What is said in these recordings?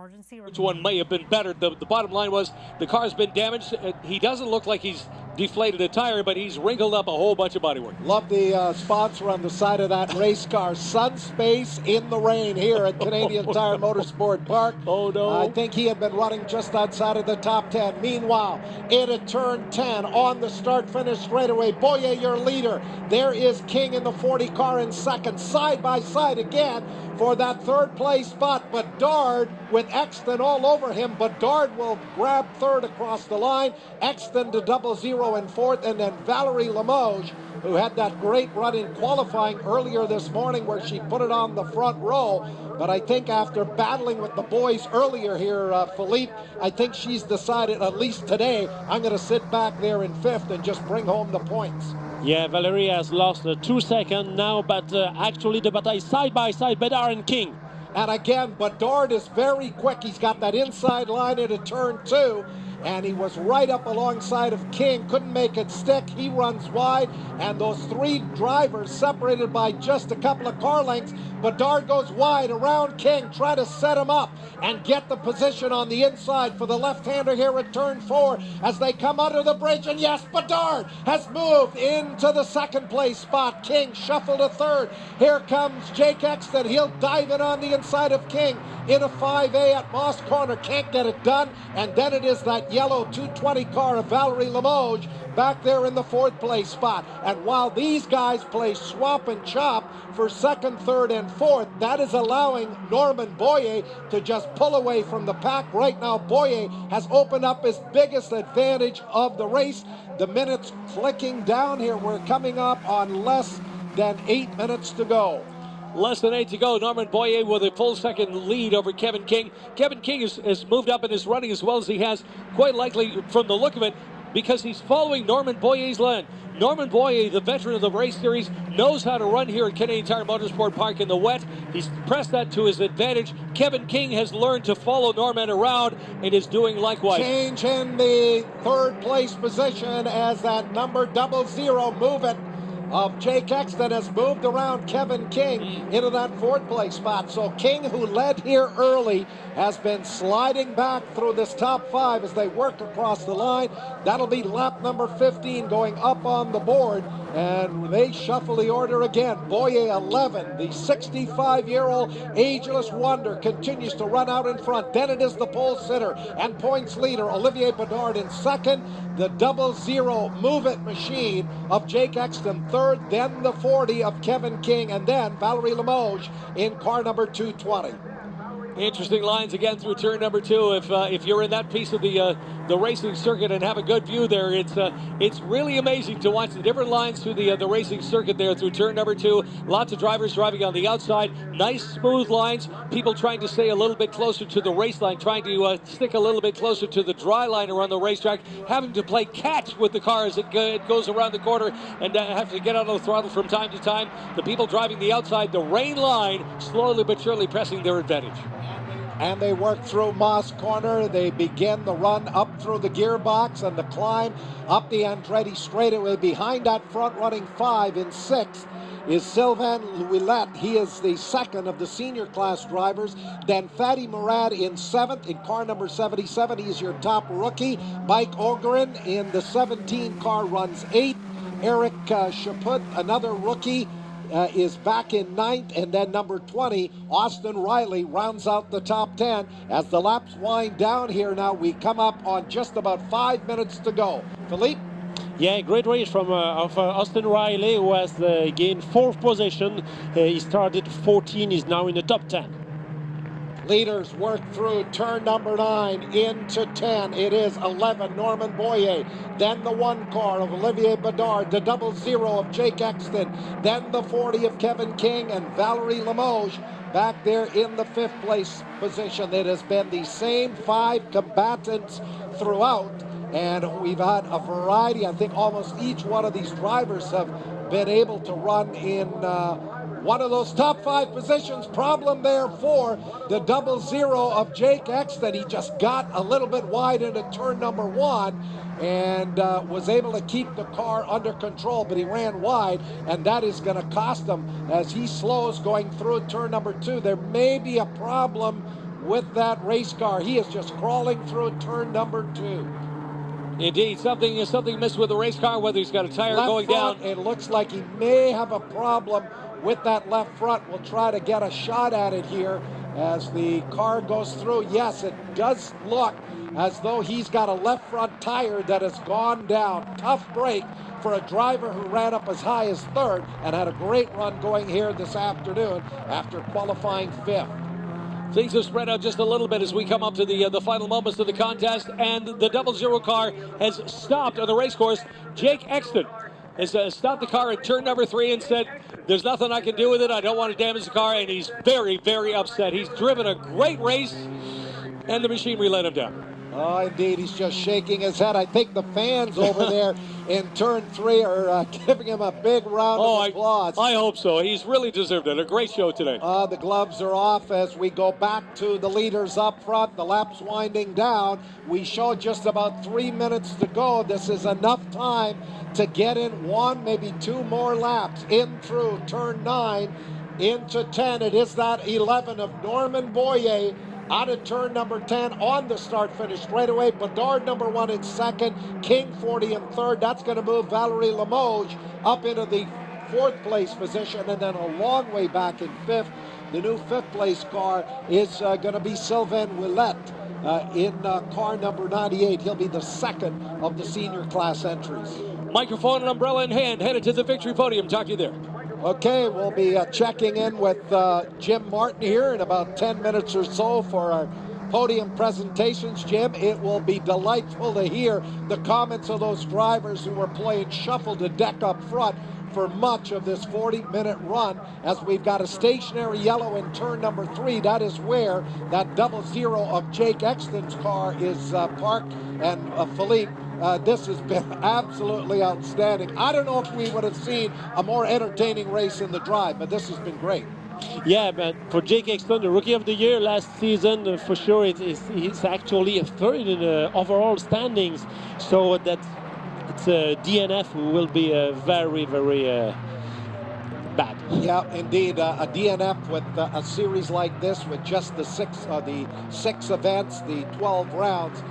emergency. Which one may have been better? The bottom line was the car's been damaged. He doesn't look like he's deflated a tire, but he's wrinkled up a whole bunch of bodywork. Love the sponsor on the side of that race car. Sun Space in the rain here at Canadian Tire Motorsport Park. Oh, no. I think he had been running just outside of the top 10. Meanwhile, into turn 10 on the start-finish straightaway. Boyer, your leader. There is King in the 40 car in second. Side by side again for that third place spot. Bedard with Exton all over him. Bedard will grab third across the line. Exton to 00 in fourth, and then Valerie Limoges, who had that great run in qualifying earlier this morning where she put it on the front row. But I think after battling with the boys earlier here, Philippe, I think she's decided, at least today, I'm going to sit back there in fifth and just bring home the points. Yeah, Valerie has lost 2 seconds now, but actually the battle is side by side, Bedard and King. And again, Bedard is very quick. He's got that inside line into turn 2. And he was right up alongside of King, couldn't make it stick. He runs wide, and those three drivers separated by just a couple of car lengths. Bedard goes wide around King, try to set him up and get the position on the inside for the left-hander here at turn 4 as they come under the bridge. And yes, Bedard has moved into the second place spot. King shuffled to third. Here comes Jake Exton. He'll dive in on the inside of King into 5A at Moss Corner. Can't get it done. And then it is that yellow 220 car of Valerie Limoges back there in the fourth place spot. And while these guys play swap and chop for second, third, and fourth, that is allowing Norman Boyer to just pull away from the pack. Right now, Boyer has opened up his biggest advantage of the race. The minutes clicking down here. We're coming up on less than 8 minutes to go. Less than 8 to go. Norman Boyer with a full second lead over Kevin King. Kevin King has moved up in his running as well as he has, quite likely from the look of it, because he's following Norman Boyer's line. Norman Boyer, the veteran of the race series, knows how to run here at Canadian Tire Motorsport Park in the wet. He's pressed that to his advantage. Kevin King has learned to follow Norman around and is doing likewise. Change in the third place position as that number 00 move it of Jake Exton has moved around Kevin King into that fourth place spot. So King, who led here early, has been sliding back through this top 5 as they work across the line. That'll be lap number 15 going up on the board, and they shuffle the order again. Boyer 11, the 65-year-old ageless wonder, continues to run out in front. Then it is the pole sitter and points leader Olivier Bedard in second. The 00 move it machine of Jake Exton third, then the 40 of Kevin King, and then Valerie Limoges in car number 220. Interesting lines again through turn number 2. If you're in that piece of the racing circuit and have a good view there, it's really amazing to watch the different lines through the racing circuit there through turn number 2. Lots of drivers driving on the outside. Nice smooth lines. People trying to stay a little bit closer to the race line, trying to stick a little bit closer to the dry line around the racetrack, having to play catch with the car as it goes around the corner and have to get out of the throttle from time to time. The people driving the outside, the rain line, slowly but surely pressing their advantage. And they work through Moss Corner. They begin the run up through the gearbox and the climb up the Andretti straightaway. Behind that front-running 5 in 6th is Sylvain Louillet. He is the second of the senior class drivers. Then Fadi Murad in 7th in car number 77. He is your top rookie. Mike Ogren in the 17 car runs 8th. Eric Chaput, another rookie, is back in 9th, and then number 20, Austin Riley, rounds out the top 10. As the laps wind down here now, we come up on just about 5 minutes to go. Philippe? Yeah, great race from Austin Riley, who has gained 4th position. He started 14, he's now in the top 10. Leaders work through turn number 9 into 10. It is 11, Norman Boyer. Then the 1 car of Olivier Bedard. The 00 of Jake Exton. Then the 40 of Kevin King and Valerie Limoges back there in the 5th place position. It has been the same 5 combatants throughout, and we've had a variety. I think almost each one of these drivers have been able to run in one of those top 5 positions. Problem there for the 00 of Jake Exton. He just got a little bit wide into turn number 1 and was able to keep the car under control, but he ran wide, and that is going to cost him as he slows going through turn number 2. There may be a problem with that race car. He is just crawling through turn number 2. Indeed, something missed with the race car, whether he's got a tire Left going front, down. it looks like he may have a problem with that left front. We'll try to get a shot at it here as the car goes through. Yes, it does look as though he's got a left front tire that has gone down. Tough break for a driver who ran up as high as 3rd and had a great run going here this afternoon after qualifying 5th. Things have spread out just a little bit as we come up to the final moments of the contest, and the 00 car has stopped on the race course. Jake Exton has stopped the car at turn number 3 and said, there's nothing I can do with it. I don't want to damage the car, and he's very, very upset. He's driven a great race, and the machinery let him down. Oh, indeed, he's just shaking his head. I think the fans over there in turn 3 are giving him a big round of applause. I hope so. He's really deserved it. A great show today. The gloves are off as we go back to the leaders up front. The lap's winding down. We show just about 3 minutes to go. This is enough time to get in 1, maybe 2 more laps in through turn 9 into 10. It is that 11 of Norman Boyer out of turn number 10 on the start-finish straightaway. Bedard number 1 in 2nd, King 40 in 3rd. That's going to move Valerie Limoges up into the 4th place position, and then a long way back in 5th. The new 5th place car is going to be Sylvain Ouellette in car number 98. He'll be the 2nd of the senior class entries. Microphone and umbrella in hand, headed to the victory podium. Talk to you there. Okay, we'll be checking in with Jim Martin here in about 10 minutes or so for our podium presentations. Jim, it will be delightful to hear the comments of those drivers who were playing shuffle to deck up front for much of this 40-minute run, as we've got a stationary yellow in turn number 3. That is where that 00 of Jake Exton's car is parked. And Philippe, this has been absolutely outstanding. I don't know if we would have seen a more entertaining race in the drive, but this has been great. Yeah, but for Jake Exton, the Rookie of the Year last season, for sure, he's actually a 3rd in overall standings. So it's a DNF who will be very, very bad. Yeah, indeed. A DNF with a series like this, with just the 6 events, the 12 rounds,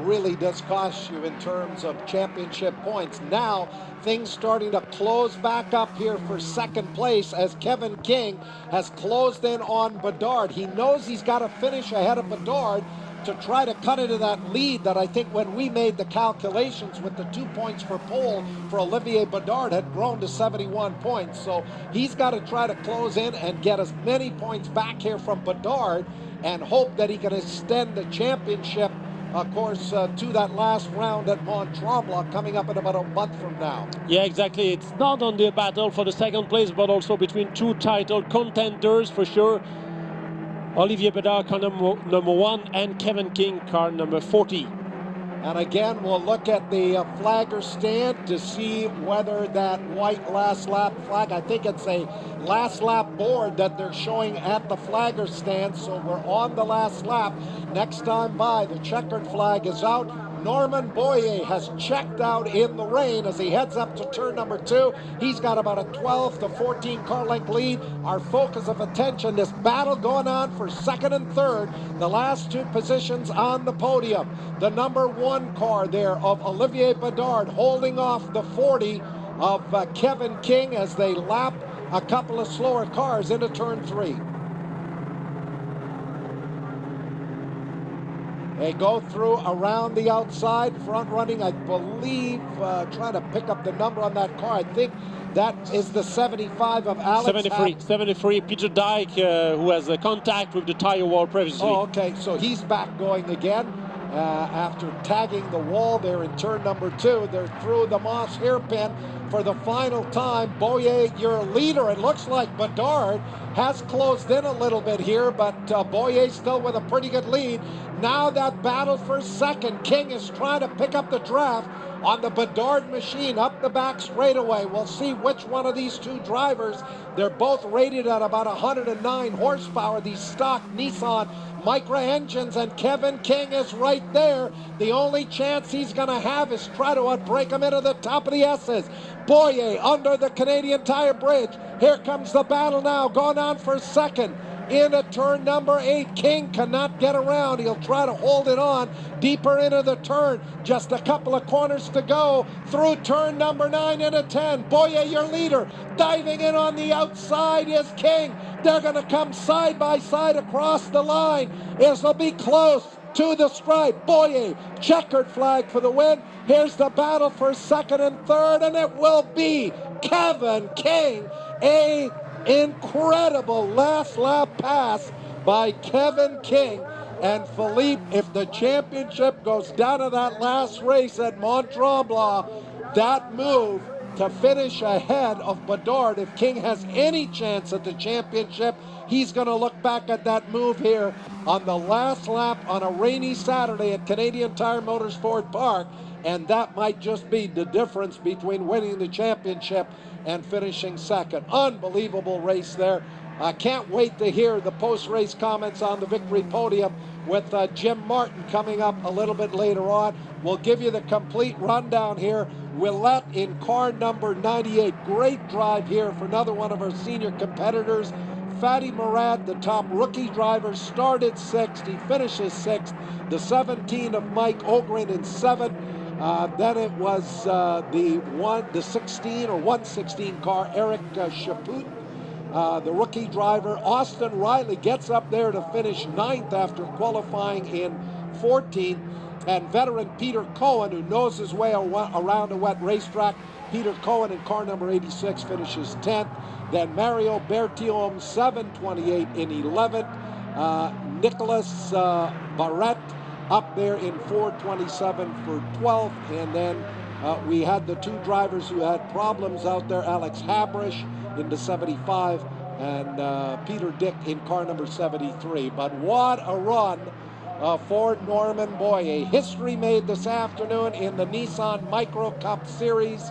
really does cost you in terms of championship points. Now, things starting to close back up here for 2nd place as Kevin King has closed in on Bedard. He knows he's got to finish ahead of Bedard to try to cut into that lead that I think when we made the calculations with the 2 points per pole for Olivier Bedard had grown to 71 points. So he's got to try to close in and get as many points back here from Bedard and hope that he can extend the championship, of course, to that last round at Mont Tremblant coming up in about a month from now. Yeah, exactly. It's not only a battle for the 2nd place, but also between 2 title contenders for sure. Olivier Bedard, car number 1, and Kevin King, car number 40. And again, we'll look at the flagger stand to see whether that white last lap flag, I think it's a last lap board that they're showing at the flagger stand. So we're on the last lap. Next time by, the checkered flag is out. Norman Boyer has checked out in the rain as he heads up to turn number 2. He's got about a 12 to 14 car length lead. Our focus of attention, this battle going on for 2nd and 3rd, the last 2 positions on the podium. The number 1 car there of Olivier Bedard holding off the 40 of Kevin King as they lap a couple of slower cars into turn 3. They go through around the outside, front running, I believe, trying to pick up the number on that car. I think that is the 75 of Alex. 73, Peter Dyke, who has a contact with the tire wall previously. Oh, okay, so he's back going again. After tagging the wall there in turn number 2. They're through the Moss hairpin for the final time. Boyer, your leader. It looks like Bedard has closed in a little bit here, but Boyer still with a pretty good lead. Now that battle for 2nd. King is trying to pick up the draft on the Bedard machine up the back straightaway. We'll see which one of these 2 drivers. They're both rated at about 109 horsepower, these stock Nissan Micra engines, and Kevin King is right there. The only chance he's going to have is try to outbreak him into the top of the S's. Boyer under the Canadian Tire Bridge. Here comes the battle now, going on for 2nd. into turn number 8. King cannot get around. He'll try to hold it on deeper into the turn. Just a couple of corners to go through turn number 9 into 10. Boyer, your leader, diving in on the outside is King. They're going to come side by side across the line. It'll be close to the stripe. Boyer, checkered flag for the win. Here's the battle for second and third, and it will be Kevin King. A incredible last lap pass by Kevin King. And Philippe, if the championship goes down to that last race at Mont Tremblant, that move to finish ahead of Bedard, if King has any chance at the championship, he's going to look back at that move here on the last lap on a rainy Saturday at Canadian Tire Motors Ford Park, and that might just be the difference between winning the championship and finishing second. Unbelievable race there. I can't wait to hear the post-race comments on the victory podium with Jim Martin coming up a little bit later on. We'll give you the complete rundown here. Willette in car number 98. Great drive here for another one of our senior competitors. Fatty Murad, the top rookie driver, started 6th. He finishes 6th. The 17 of Mike Ogren in 7th. Then it was the 16 or 116 car, Eric Chaput, the rookie driver. Austin Riley gets up there to finish 9th after qualifying in 14th. And veteran Peter Cohen, who knows his way around a wet racetrack, Peter Cohen in car number 86 finishes 10th. Then Mario Berthiaume, 728 in 11th. Nicholas Barrett up there in 427 for 12th. And then we had the two drivers who had problems out there, Alex Habrish into 75 and Peter Dick in car number 73. But what a run for Norman Boyer. History made this afternoon in the Nissan Micra Cup Series.